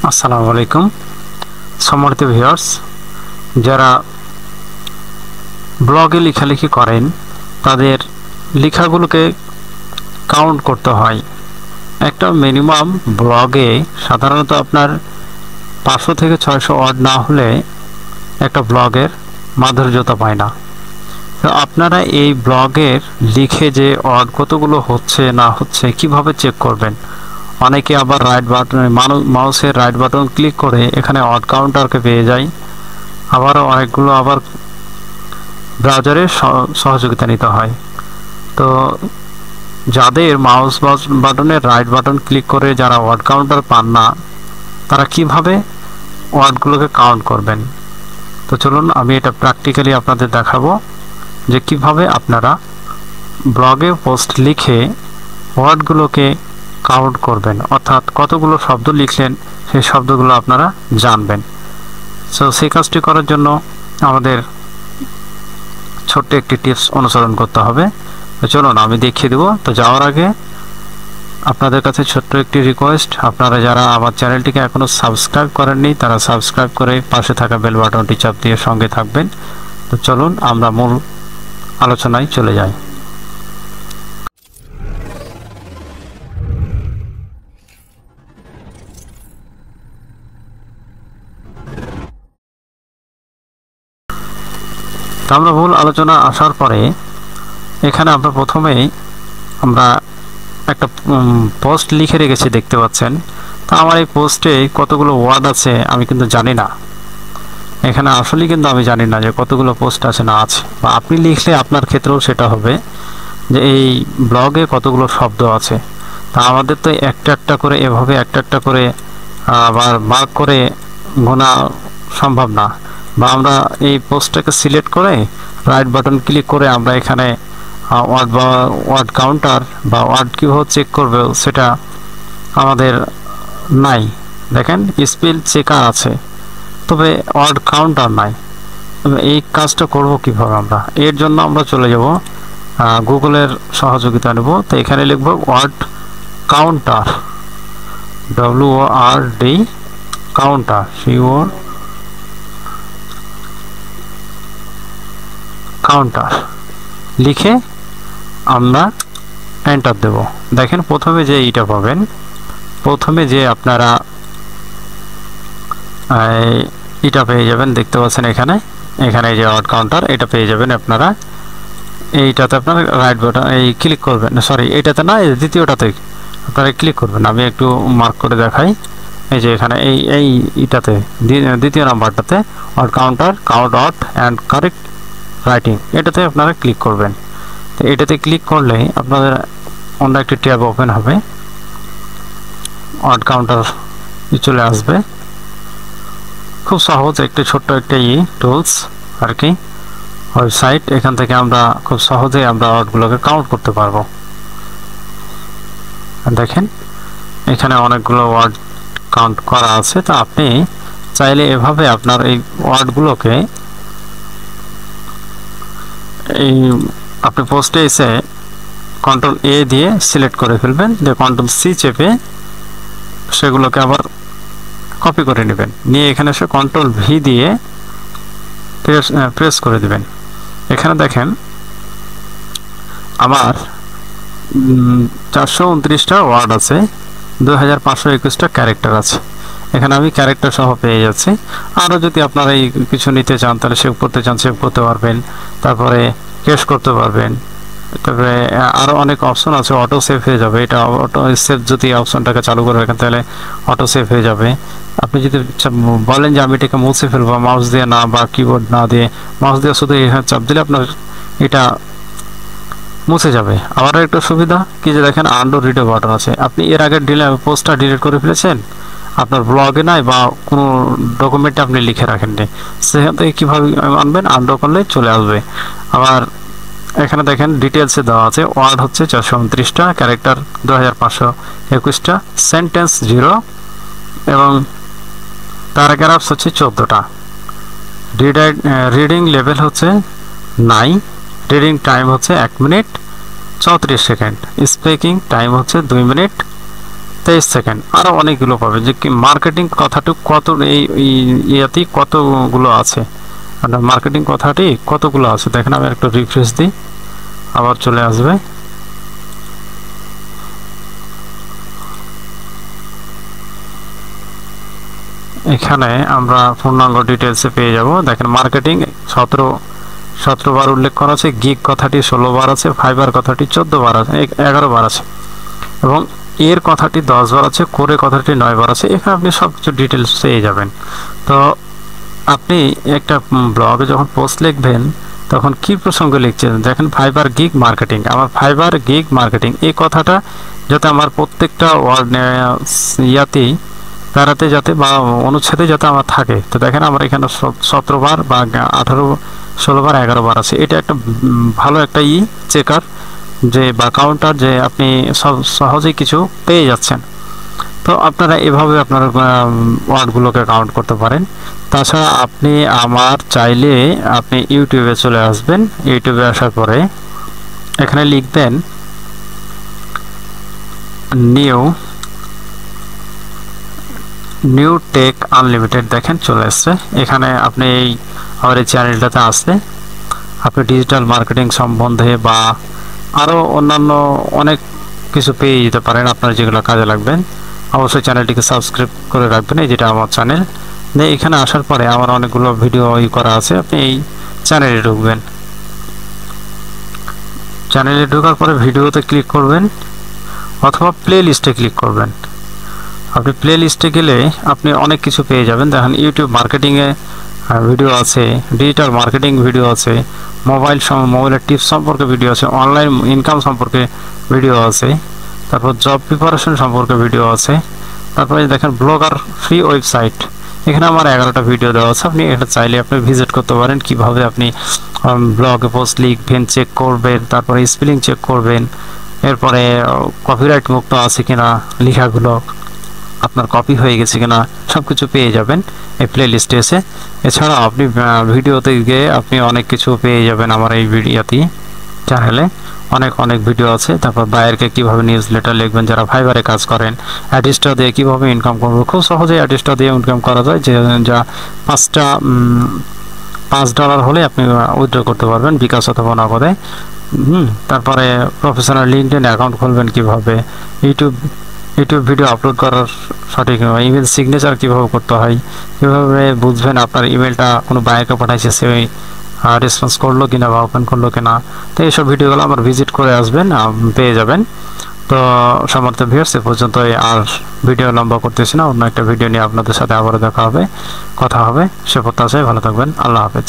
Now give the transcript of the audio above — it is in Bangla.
আসসালামু আলাইকুম সম্মানিত ভিউয়ার্স, যারা ব্লগে লেখালেখি করেন তাদের লেখাগুলোকে কাউন্ট করতে হয়। একটা মিনিমাম ব্লগে সাধারণত আপনার 500 থেকে 600 ওয়ার্ড না হলে একটা ব্লগের মাধুর্যতা পায় না। তো আপনারা এই ব্লগের লিখে যে ওয়ার্ড কতগুলো হচ্ছে না হচ্ছে কিভাবে চেক করবেন? অনেকে আবার রাইট বাটন মাউসের রাইট বাটন ক্লিক করে এখানে ওয়ার্ড কাউন্টারকে পেয়ে যায়। আবারও অনেকগুলো আবার ব্রাউজারের সহযোগিতা নিতে হয়। তো যাদের মাউস বাটনের রাইট বাটন ক্লিক করে যারা ওয়ার্ড কাউন্টার পান না, তারা কিভাবে ওয়ার্ডগুলোকে কাউন্ট করবেন? তো চলুন আমি এটা প্র্যাকটিক্যালি আপনাদের দেখাবো যে কিভাবে আপনারা ব্লগে পোস্ট লিখে ওয়ার্ডগুলোকে কাউন্ট করবেন, অর্থাৎ কতগুলো শব্দ লিখলেন সেই শব্দগুলো আপনারা জানবেন। সো সেই কাজটি করার জন্য আমাদের ছোট্ট একটি টিপস অনুসরণ করতে হবে। তো চলুন আমি দেখিয়ে দেব। তো যাওয়ার আগে আপনাদের কাছে ছোট্ট একটি রিকোয়েস্ট, আপনারা যারা আমার চ্যানেলটিকে এখনও সাবস্ক্রাইব করেননি তারা সাবস্ক্রাইব করে পাশে থাকা বেল বাটনটি চাপ দিয়ে সঙ্গে থাকবেন। তো চলুন আমরা মূল আলোচনায় চলে যাই। তো আমরা মূল আলোচনা আসার পরে এখানে আমরা প্রথমেই আমরা একটা পোস্ট লিখে রেখেছি, দেখতে পাচ্ছেন। তো আমার এই পোস্টে কতগুলো ওয়ার্ড আছে আমি কিন্তু জানি না। এখানে আসলে কিন্তু আমি জানি না যে কতগুলো পোস্ট আছে না আছে, বা আপনি লিখলে আপনার ক্ষেত্রেও সেটা হবে যে এই ব্লগে কতগুলো শব্দ আছে। তা আমাদের তো একটা একটা করে এভাবে একটা করে আবার ভাগ করে গোনা সম্ভব না। বা আমরা এই পোস্টটাকে সিলেক্ট করে রাইট বাটন ক্লিক করে আমরা এখানে ওয়ার্ড কাউন্টার বা ওয়ার্ড কীভাবে চেক করবে সেটা আমাদের নাই। দেখেন স্পেল চেকার আছে, তবে ওয়ার্ড কাউন্টার নাই। এই কাজটা করব কিভাবে আমরা? এর জন্য আমরা চলে যাব গুগলের সহযোগিতা নেব। তো এখানে লিখব word counter, WORD counter, counter লিখে আমরা এন্টার দেব। দেখেন প্রথমে যে এইটা পাবেন, প্রথমে যে আপনারা এটা পেয়ে যাবেন, দেখতে পাচ্ছেন এখানে যে ওয়ার্ড কাউন্টার এটা পেয়ে যাবেন আপনারা। এইটাতে আপনারা রাইট বাটন এই ক্লিক করবেন, সরি এটাতে না, দ্বিতীয়টাতে আপনারা ক্লিক করবেন। আমি একটু মার্ক করে দেখাই। এই যে এখানে এইটাতে দ্বিতীয় নাম্বারটাতে word counter, count out and correct writing, এটাতে আপনারা ক্লিক করবেন। তো এটাতে ক্লিক করলে আপনাদের অন্য একটি ট্যাব ওপেন হবে, ওয়ার্ড কাউন্টার চলে আসবে। খুব সহজ একটি ছোট্ট একটা টুলস আর কি, ওয়েবসাইট। এখান থেকে আমরা খুব সহজেই আমরা ওয়ার্ডগুলোকে কাউন্ট করতে পারবো। দেখেন এখানে অনেকগুলো ওয়ার্ড কাউন্ট করা আছে। তো আপনি চাইলে এভাবে আপনার এই ওয়ার্ডগুলোকে আপনি পোস্টে এসে Ctrl+A দিয়ে সিলেক্ট করে ফেলবেন, দিয়ে Ctrl+C চেপে সেগুলোকে আবার কপি করে নেবেন, নিয়ে এখানে এসে Ctrl+V দিয়ে প্রেস করে দিবেন। এখানে দেখেন আমার 429টা ওয়ার্ড আছে, 2521টা ক্যারেক্টার আছে। এখানে আমি ক্যারেক্টার সহ পেয়ে যাচ্ছি। আরও যদি আপনারা এই কিছু নিতে চান তাহলে সেভ করতে চান সেভ করতে পারবেন, তারপরে ক্যাশ করতে পারবেন, তারপরে আরও অনেক অপশন আছে। অটো সেভ হয়ে যাবে, এটা অটো সেভ যদি অপশনটাকে চালু করে রাখেন তাহলে অটো সেভ হয়ে যাবে। আপনি যদি বলেন যে আমি এটাকে মুছে ফেলবো মাউস দিয়ে না বা কিবোর্ড না দিয়ে, মাউস দিয়ে শুধু এখানে চাপ দিলে আপনার এটা মুছে যাবে। আবারও একটা সুবিধা কি যে দেখেন আন্ডু রিডো বাটন আছে। আপনি এর আগে পোস্টটা ডিলিট করে ফেলেছেন, আপনার ব্লগে নাই বা কোনো ডকুমেন্টে আপনি লিখে রাখেননি, সেখান থেকে কীভাবে আনবেন? আন্ডু করলে চলে আসবে। আবার এখানে দেখেন ডিটেলসে দেওয়া আছে, ওয়ার্ড হচ্ছে 429টা, ক্যারেক্টার 2521টা, সেন্টেন্স 0 এবং প্যারাগ্রাফস হচ্ছে 14টা, রিডিং লেভেল হচ্ছে 9, রিডিং টাইম হচ্ছে 1 মিনিট 34 সেকেন্ড, স্পিকিং টাইম হচ্ছে 2 মিনিট 23 সেকেন্ড, আরও অনেকগুলো পাবেন। যে কি মার্কেটিং কথাটি কত, এই ইয়াতেই কতগুলো আছে, মার্কেটিং কথাটি কতগুলো আছে দেখেন। আমি একটু রিফ্রেশ দিই, আবার চলে আসবে। এখানে আমরা পূর্ণাঙ্গ ডিটেলসে পেয়ে যাব। দেখেন মার্কেটিং 17 বার উল্লেখ করা আছে, গিগ কথাটি 16 বার আছে, ফাইবার কথাটি 14 বার আছে, 11 বার আছে, এবং এর কথাটি 10 বার আছে, করে কথাটি 9 বার আছে। এখানে আপনি সব কিছু ডিটেলস পেয়ে যাবেন। তো আপনি একটা ব্লগে যখন পোস্ট লিখবেন তখন কি প্রসঙ্গে লিখছেন, দেখেন ফাইবার গিগ মার্কেটিং, আমার ফাইবার গিগ মার্কেটিং এই কথাটা যাতে আমার প্রত্যেকটা ওয়ার্ড ইয়াতেই প্যারাতে যাতে বা অনুচ্ছেদে যাতে আমার থাকে। তো দেখেন আমার এখানে 17 বার বা 18, 16 বার, 11 বার আছে। এটা একটা ভালো একটা চেকার যে বা কাউন্টার, যে আপনি সহজেই কিছু পেয়ে যাচ্ছেন। তো আপনারা এভাবে আপনার ওয়ার্ডগুলোকে কাউন্ট করতে পারেন। তাছাড়া আপনি আমার চাইলে আপনি ইউটিউবে চলে আসবেন। ইউটিউবে আসার পরে এখানে লিখবেন নিউ টেক আনলিমিটেড, দেখেন চলে আসছে। এখানে আপনি আমার এই চ্যানেলটাতে আসলে আপনি ডিজিটাল মার্কেটিং সম্বন্ধে বা আরও অন্যান্য অনেক কিছু পেয়ে যেতে পারেন আপনার যেগুলো কাজে লাগবেন। অবশ্যই চ্যানেলটিকে সাবস্ক্রাইব করে রাখবেন, এই যেটা আমার চ্যানেল। এখানে আসার পরে আমার অনেকগুলো ভিডিও করা আছে, আপনি এই চ্যানেলে ঢুকবেন। চ্যানেলে ঢোকার পরে ভিডিওতে ক্লিক করবেন অথবা প্লে লিস্টে ক্লিক করবেন। আপনি প্লে লিস্টে গেলে আপনি অনেক কিছু পেয়ে যাবেন। দেখেন ইউটিউব মার্কেটিংয়ে ভিডিও আছে, ডিজিটাল মার্কেটিং ভিডিও আছে, মোবাইলের টিপস সম্পর্কে ভিডিও আছে, অনলাইন ইনকাম সম্পর্কে ভিডিও আছে, তারপর জব প্রিপারেশন সম্পর্কে ভিডিও আছে, তারপরে দেখেন ব্লগার ফ্রি ওয়েবসাইট, এখানে আমার 11টা ভিডিও দেওয়া আছে। আপনি এটা চাইলে আপনি ভিজিট করতে পারেন, কিভাবে আপনি ব্লগে পোস্ট লিখবেন, চেক করবেন, তারপরে স্পেলিং চেক করবেন, এরপরে কপিরাইট মুক্ত আছে কিনা লেখাগুলো, আপনার কপি হয়ে গেছে কিনা, সব কিছু পেয়ে যাবেন এই প্লে লিস্টে এসে। এছাড়া আপনি ভিডিওতে গিয়ে আপনি অনেক কিছু পেয়ে যাবেন আমার এই ভিডিওতে চ্যানেলে অনেক ভিডিও আছে। তারপর বায়ারকে কিভাবে নিউজ লেটার লিখবেন, যারা ফাইবারে কাজ করেন, অ্যাডিস্টা দিয়ে কিভাবে ইনকাম করবো, খুব সহজেই অ্যাডিস্টা দিয়ে ইনকাম করা যায়। যে যা $5 হলে আপনি উইথড্র করতে পারবেন বিকাশ অথবা নগদে। তারপরে প্রফেশনাল লিঙ্কডইন অ্যাকাউন্ট খুলবেন কিভাবে, ইউটিউব ভিডিও আপলোড করার সঠিক ইমেল সিগনেচার কীভাবে করতে হয়, কীভাবে বুঝবেন আপনার ইমেলটা কোনো বায়ারকে পাঠাইছে সে রেসপন্স করলো কিনা বা ওপেন করলো কিনা। তো এইসব ভিডিওগুলো আমার ভিজিট করে আসবেন, পেয়ে যাবেন। তো সমর্থ ভিউয়ার্স, এ পর্যন্তই, আর ভিডিও লম্বা করতেছি না। অন্য একটা ভিডিও নিয়ে আপনাদের সাথে আবারও দেখা হবে, কথা হবে। সে প্রত্যাশায় ভালো থাকবেন। আল্লাহ হাফেজ।